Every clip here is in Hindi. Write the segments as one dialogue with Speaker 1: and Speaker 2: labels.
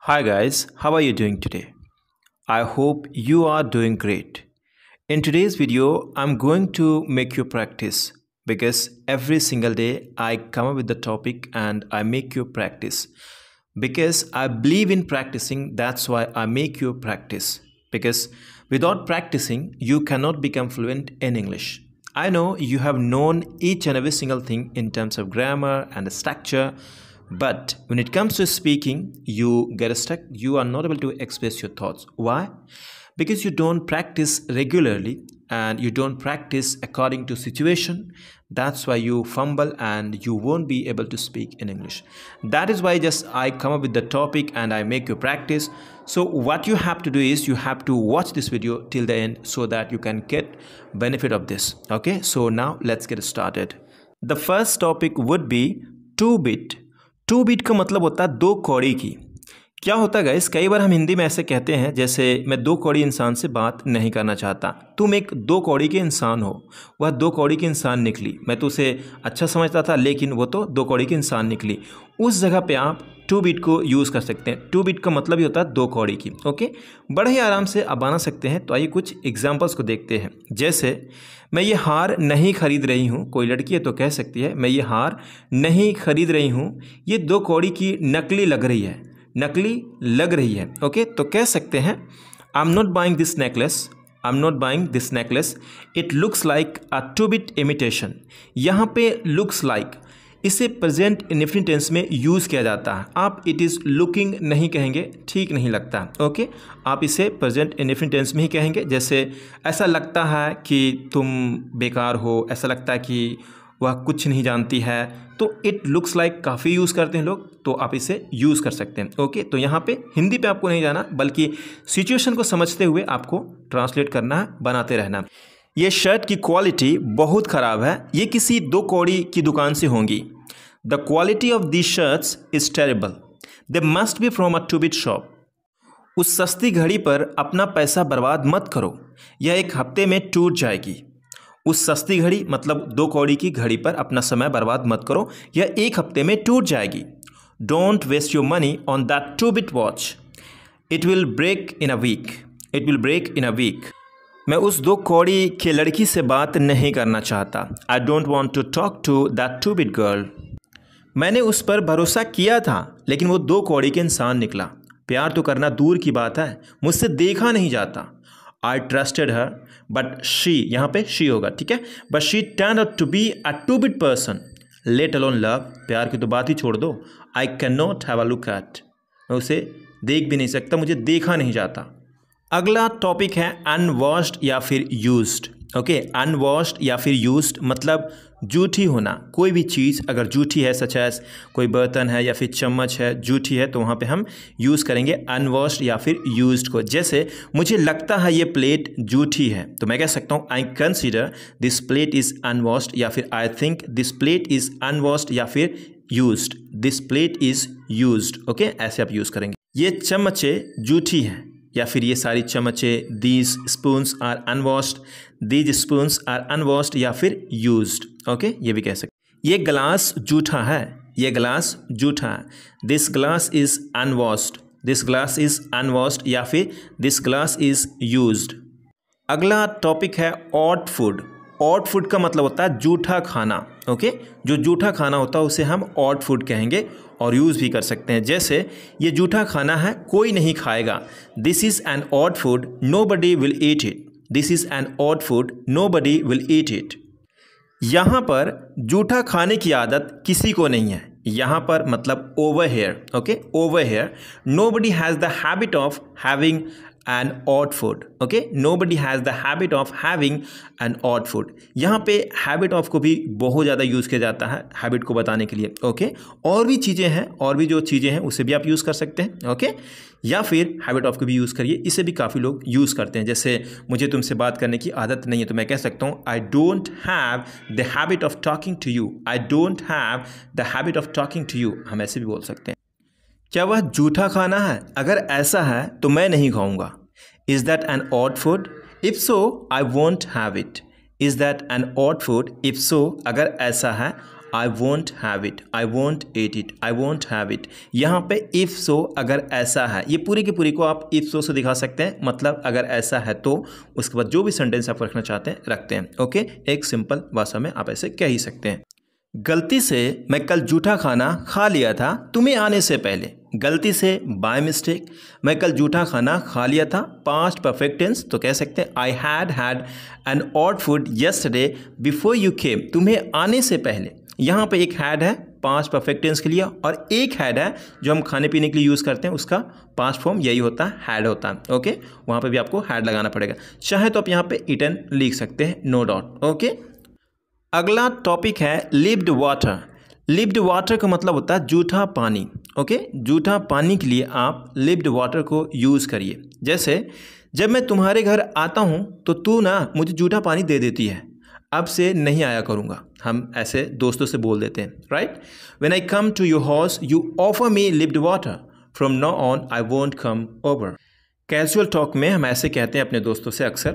Speaker 1: Hi guys, how are you doing today? I hope you are doing great. In today's video, I'm going to make you practice because every single day I come up with the topic and I make you practice. Because I believe in practicing, that's why I make you practice. Because without practicing, you cannot become fluent in English. I know you have known each and every single thing in terms of grammar and structure, but when it comes to speaking, you get stuck. You are not able to express your thoughts. Why? Because you don't practice regularly and you don't practice according to situation. That's why you fumble and you won't be able to speak in English. That is why just I come up with the topic and I make you practice. So what you have to do is you have to watch this video till the end so that you can get benefit of this. Okay, so now let's get started. The first topic would be 2-bit. 2-bit का मतलब होता है दो कौड़ी की। क्या होता है गाइस, कई बार हम हिंदी में ऐसे कहते हैं जैसे मैं दो कौड़ी इंसान से बात नहीं करना चाहता। तुम एक दो कौड़ी के इंसान हो, वह दो कौड़ी की इंसान निकली। मैं तो उसे अच्छा समझता था लेकिन वो तो दो कौड़ी की इंसान निकली। उस जगह पे आप 2-bit को यूज़ कर सकते हैं। 2-bit का मतलब ही होता है दो कौड़ी की। ओके, बड़े ही आराम से आप बना सकते हैं। तो आइए कुछ एग्जाम्पल्स को देखते हैं। जैसे मैं ये हार नहीं खरीद रही हूँ, कोई लड़की है तो कह सकती है मैं ये हार नहीं खरीद रही हूँ, ये दो कौड़ी की नकली लग रही है, नकली लग रही है। ओके, तो कह सकते हैं I am not buying this necklace, I am not buying this necklace, it looks like a 2-bit imitation. यहाँ पे लुक्स लाइक इसे प्रेजेंट इंडेफिनिट टेंस में यूज़ किया जाता है। आप इट इज़ लुकिंग नहीं कहेंगे, ठीक नहीं लगता। ओके, आप इसे प्रेजेंट इंडेफिनिट टेंस में ही कहेंगे। जैसे ऐसा लगता है कि तुम बेकार हो, ऐसा लगता है कि वह कुछ नहीं जानती है, तो इट लुक्स लाइक काफ़ी यूज़ करते हैं लोग, तो आप इसे यूज़ कर सकते हैं। ओके, तो यहाँ पे हिंदी पे आपको नहीं जाना बल्कि सिचुएशन को समझते हुए आपको ट्रांसलेट करना है, बनाते रहना। ये शर्ट की क्वालिटी बहुत ख़राब है, ये किसी दो कौड़ी की दुकान से होंगी। The quality of the shirts is terrible, they must be from a 2-bit shop. उस सस्ती घड़ी पर अपना पैसा बर्बाद मत करो, यह एक हफ्ते में टूट जाएगी। उस सस्ती घड़ी मतलब दो कौड़ी की घड़ी पर अपना समय बर्बाद मत करो, यह एक हफ्ते में टूट जाएगी। Don't waste your money on that 2-bit watch, it will break in a week, it will break in a week. मैं उस दो कौड़ी के लड़की से बात नहीं करना चाहता। I don't want to talk to that 2-bit girl. मैंने उस पर भरोसा किया था लेकिन वो दो कौड़ी के इंसान निकला। प्यार तो करना दूर की बात है, मुझसे देखा नहीं जाता। I trusted her but she, यहाँ पे शी होगा, ठीक है, but she turn out to be a 2-bit person. Let alone love, प्यार की तो बात ही छोड़ दो। I can not have a look at, मैं उसे देख भी नहीं सकता, मुझे देखा नहीं जाता। अगला टॉपिक है अनवॉश्ड या फिर यूज्ड। ओके, अनवॉश्ड या फिर यूज्ड मतलब जूठी होना। कोई भी चीज़ अगर जूठी है, सच एज कोई बर्तन है या फिर चम्मच है, जूठी है, तो वहाँ पे हम यूज़ करेंगे अनवॉश्ड या फिर यूज्ड को। जैसे मुझे लगता है ये प्लेट जूठी है, तो मैं कह सकता हूँ I consider this plate is unwashed, या फिर I think this plate is unwashed या फिर used, this plate is used. Okay, ऐसे आप यूज़ करेंगे। ये चम्मचें जूठी हैं, या फिर ये सारी चम्मचें, these spoons are unwashed, these spoons are unwashed या फिर यूज्ड। ओके, ये भी कह सकते। ये ग्लास जूठा है, ये ग्लास जूठा है, this glass is unwashed, this glass is unwashed या फिर दिस ग्लास इज यूज्ड। अगला टॉपिक है ऑड फूड। ऑड फूड का मतलब होता है जूठा खाना। ओके, जो जूठा खाना होता है उसे हम ऑड फूड कहेंगे और यूज़ भी कर सकते हैं। जैसे ये जूठा खाना है, कोई नहीं खाएगा। This is an odd food, no body will eat it, this is an odd food, no body will eat it. यहाँ पर जूठा खाने की आदत किसी को नहीं है, यहाँ पर मतलब over here. Okay, over here, no body has the habit of having an odd food. Okay, nobody has the habit of having an odd food. यहाँ पे हैबिट ऑफ को भी बहुत ज़्यादा यूज़ किया जाता है हैबिट को बताने के लिए। ओके, और भी चीज़ें हैं, और भी जो चीज़ें हैं उसे भी आप यूज़ कर सकते हैं। ओके, या फिर हैबिट ऑफ को भी यूज़ करिए, इसे भी काफ़ी लोग यूज़ करते हैं। जैसे मुझे तुमसे बात करने की आदत नहीं है, तो मैं कह सकता हूँ I don't have the habit of talking to you, I don't have the habit of talking to you, हम ऐसे भी बोल सकते हैं। क्या वह जूठा खाना है? अगर ऐसा है तो मैं नहीं खाऊंगा। Is that an odd food? If so I won't have it. Is that an odd food? If so, अगर ऐसा है I won't have it, I won't eat it, I won't have it. यहाँ पे इफ़ सो अगर ऐसा है, ये पूरी की पूरी को आप इफ़ सो से दिखा सकते हैं, मतलब अगर ऐसा है तो उसके बाद जो भी सेंटेंस आप रखना चाहते हैं रखते हैं। ओके, एक सिंपल भाषा में आप ऐसे कह ही सकते हैं। गलती से मैं कल जूठा खाना खा लिया था तुम्हें आने से पहले। गलती से, बाय मिस्टेक, मैं कल जूठा खाना खा लिया था, पास्ट परफेक्ट टेंस, तो कह सकते हैं I had an odd food yesterday before you came, तुम्हें आने से पहले। यहाँ पे एक हैड है पास्ट परफेक्ट टेंस के लिए, और एक हैड है जो हम खाने पीने के लिए यूज़ करते हैं, उसका पास्ट फॉर्म यही होता है, हैड होता है। ओके, वहाँ पे भी आपको हैड लगाना पड़ेगा। चाहे तो आप यहाँ पे ईटन लिख सकते हैं, नो डाउट। ओके, अगला टॉपिक है लिव्ड वाटर। लिव्ड वाटर का मतलब होता है जूठा पानी। ओके, जूठा पानी के लिए आप लिव्ड वाटर को यूज़ करिए। जैसे जब मैं तुम्हारे घर आता हूँ तो तू ना मुझे जूठा पानी दे देती है, अब से नहीं आया करूँगा। हम ऐसे दोस्तों से बोल देते हैं, right. When I come to your house you offer me lived water, from now on I won't come over. Casual talk में हम ऐसे कहते हैं अपने दोस्तों से अक्सर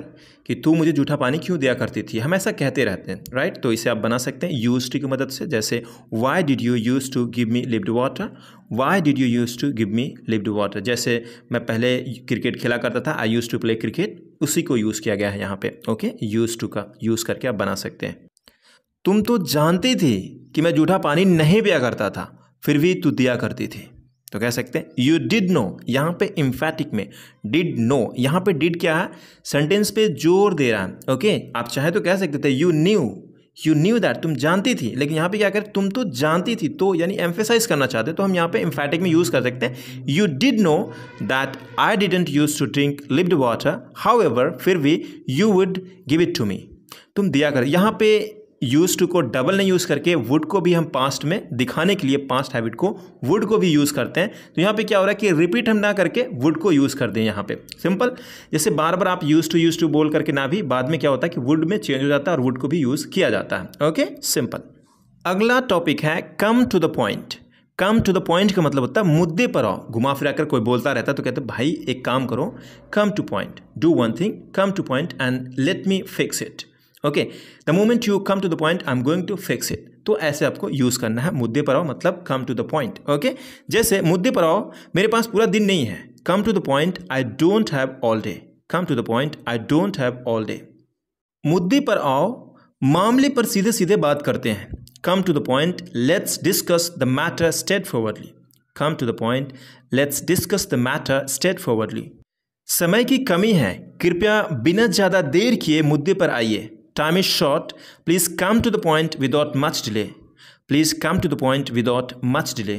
Speaker 1: कि तू मुझे जूठा पानी क्यों दिया करती थी, हम ऐसा कहते रहते हैं, राइट। तो इसे आप बना सकते हैं यूज टू की मदद से, जैसे why did you use to give me lived water, why did you use to give me lived water. जैसे मैं पहले क्रिकेट खेला करता था, I use to play cricket, उसी को यूज़ किया गया है यहाँ पे। ओके, यूज टू का यूज़ करके आप बना सकते हैं। तुम तो जानती थी कि मैं जूठा पानी नहीं पिया करता था, फिर भी तू दिया करती थी, तो कह सकते हैं यू डिड नो। यहाँ पे इम्फैटिक में डिड नो, यहाँ पे डिड क्या है, सेंटेंस पे जोर दे रहा है। ओके, आप चाहे तो कह सकते थे यू न्यू दैट, तुम जानती थी, लेकिन यहाँ पे क्या करें, तुम तो जानती थी, तो यानी एम्फेसाइज करना चाहते, तो हम यहाँ पे इम्फैटिक में यूज़ कर सकते हैं। You did know that I didn't use to drink lived water, however, फिर भी you would give it to me, तुम दिया कर। यहाँ पे यूज टू को डबल नहीं यूज़ करके वुड को भी हम पास्ट में दिखाने के लिए, पास्ट हैबिट को वुड को भी यूज़ करते हैं। तो यहाँ पे क्या हो रहा है कि रिपीट हम ना करके वुड को यूज़ कर दें यहाँ पे, सिंपल। जैसे बार बार आप यूज टू बोल करके ना भी, बाद में क्या होता है कि वुड में चेंज हो जाता है और वुड को भी यूज़ किया जाता है। Okay, simple. अगला टॉपिक है come to the point. Come to the point का मतलब होता है मुद्दे पर आओ। घुमा फिरा कर कोई बोलता रहता है तो कहते हैं भाई एक काम करो, come to point, do one thing, come to point and let me fix it. Okay, the moment you come to the point I am going to fix it. तो ऐसे आपको यूज़ करना है, मुद्दे पर आओ मतलब come to the point. Okay, जैसे मुद्दे पर आओ, मेरे पास पूरा दिन नहीं है, come to the point I don't have all day, come to the point I don't have all day. मुद्दे पर आओ, मामले पर सीधे सीधे बात करते हैं, come to the point, let's discuss the matter straight forwardly, come to the point, let's discuss the matter straight forwardly. समय की कमी है, कृपया बिना ज़्यादा देर किए मुद्दे पर आइए, time is short, please come to the point without much delay, please come to the point without much delay।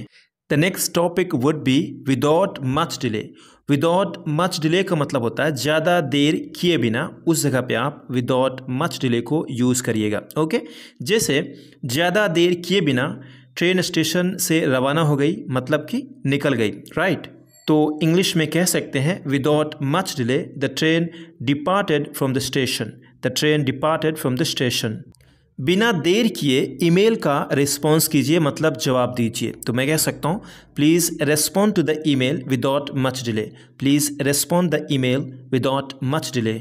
Speaker 1: The next topic would be without much delay। without much delay का मतलब होता है ज़्यादा देर किए बिना, उस जगह पे आप without much delay को यूज़ करिएगा। ओके, जैसे ज़्यादा देर किए बिना ट्रेन स्टेशन से रवाना हो गई, मतलब कि निकल गई, राइट। तो इंग्लिश में कह सकते हैं without much delay the train departed from the station, the train departed from the station. बिना देर किए ईमेल का रिस्पॉन्स कीजिए, मतलब जवाब दीजिए। तो मैं कह सकता हूँ please respond to the email without much delay, please respond the email without much delay.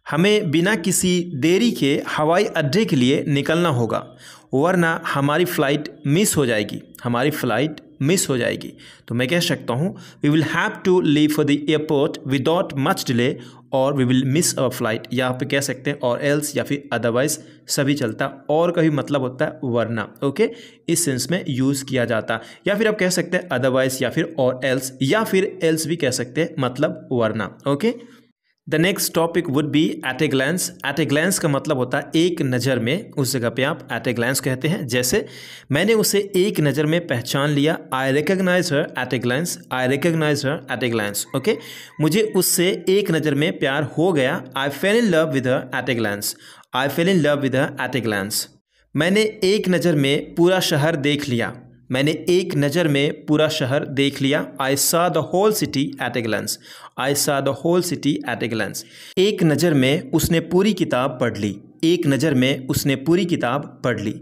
Speaker 1: हमें बिना किसी देरी के हवाई अड्डे के लिए निकलना होगा, वरना हमारी फ़्लाइट मिस हो जाएगी, हमारी फ़्लाइट मिस हो जाएगी। तो मैं कह सकता हूँ we will have to leave for the airport without much delay, और we will miss our flight. यहाँ पे कह सकते हैं और एल्स या फिर अदरवाइज सभी चलता, और का भी मतलब होता है वरना। ओके, इस सेंस में यूज़ किया जाता, या फिर आप कह सकते हैं अदरवाइज या फिर और एल्स, या फिर एल्स भी कह सकते हैं, मतलब वरना। Okay, the next topic would be at a glance. At a glance का मतलब होता है एक नज़र में, उस जगह पे आप एट ए ग्लैंस कहते हैं। जैसे मैंने उसे एक नज़र में पहचान लिया, I recognise her at a glance, I recognise her at a glance. Okay, मुझे उससे एक नज़र में प्यार हो गया, I fell in love with her at a glance, I fell in love with her at a glance. मैंने एक नज़र में पूरा शहर देख लिया, मैंने एक नज़र में पूरा शहर देख लिया, I saw the whole city at a glance, I saw the whole city at a glance. एक नज़र में उसने पूरी किताब पढ़ ली, एक नज़र में उसने पूरी किताब पढ़ ली।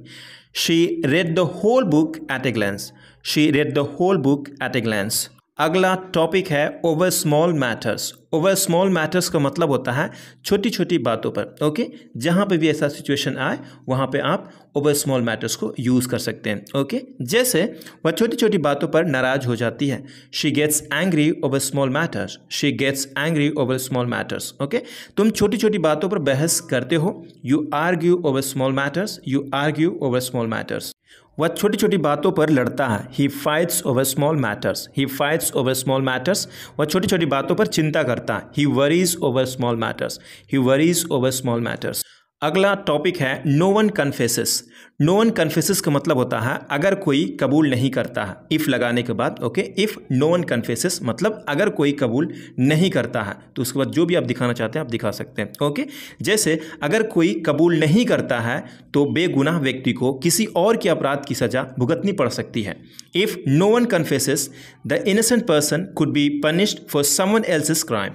Speaker 1: She read the whole book at a glance, she read the whole book at a glance. अगला टॉपिक है over small matters. Over small matters का मतलब होता है छोटी छोटी बातों पर। ओके, जहाँ पे भी ऐसा सिचुएशन आए वहाँ पे आप ओवर स्मॉल मैटर्स को यूज़ कर सकते हैं। ओके, जैसे वह छोटी छोटी बातों पर नाराज हो जाती है। She gets angry over small matters. She gets angry over small matters. Okay, तुम छोटी छोटी बातों पर बहस करते हो। You argue over small matters. You argue over small matters. वह छोटी छोटी बातों पर लड़ता है। He fights over small matters. He fights over small matters. वह छोटी छोटी बातों पर चिंता करता है। He worries over small matters. He worries over small matters. अगला टॉपिक है no one confesses. No one confesses का मतलब होता है अगर कोई कबूल नहीं करता है, इफ़ लगाने के बाद। Okay, if no one confesses मतलब अगर कोई कबूल नहीं करता है, तो उसके बाद जो भी आप दिखाना चाहते हैं आप दिखा सकते हैं। ओके, जैसे अगर कोई कबूल नहीं करता है तो बेगुनाह व्यक्ति को किसी और के अपराध की सज़ा भुगतनी पड़ सकती है। If no one confesses the innocent person could be punished for someone else's crime.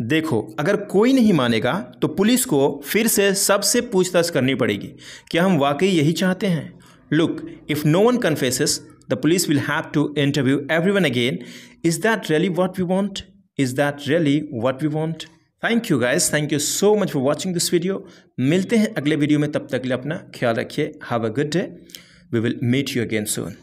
Speaker 1: देखो, अगर कोई नहीं मानेगा तो पुलिस को फिर से सबसे पूछताछ करनी पड़ेगी। क्या हम वाकई यही चाहते हैं? Look, if no one confesses the police will have to interview everyone again. Is that really what we want? Is that really what we want? Thank you guys, thank you so much for watching this video. मिलते हैं अगले वीडियो में, तब तक के लिए अपना ख्याल रखिए। Have a good day. We will meet you again soon.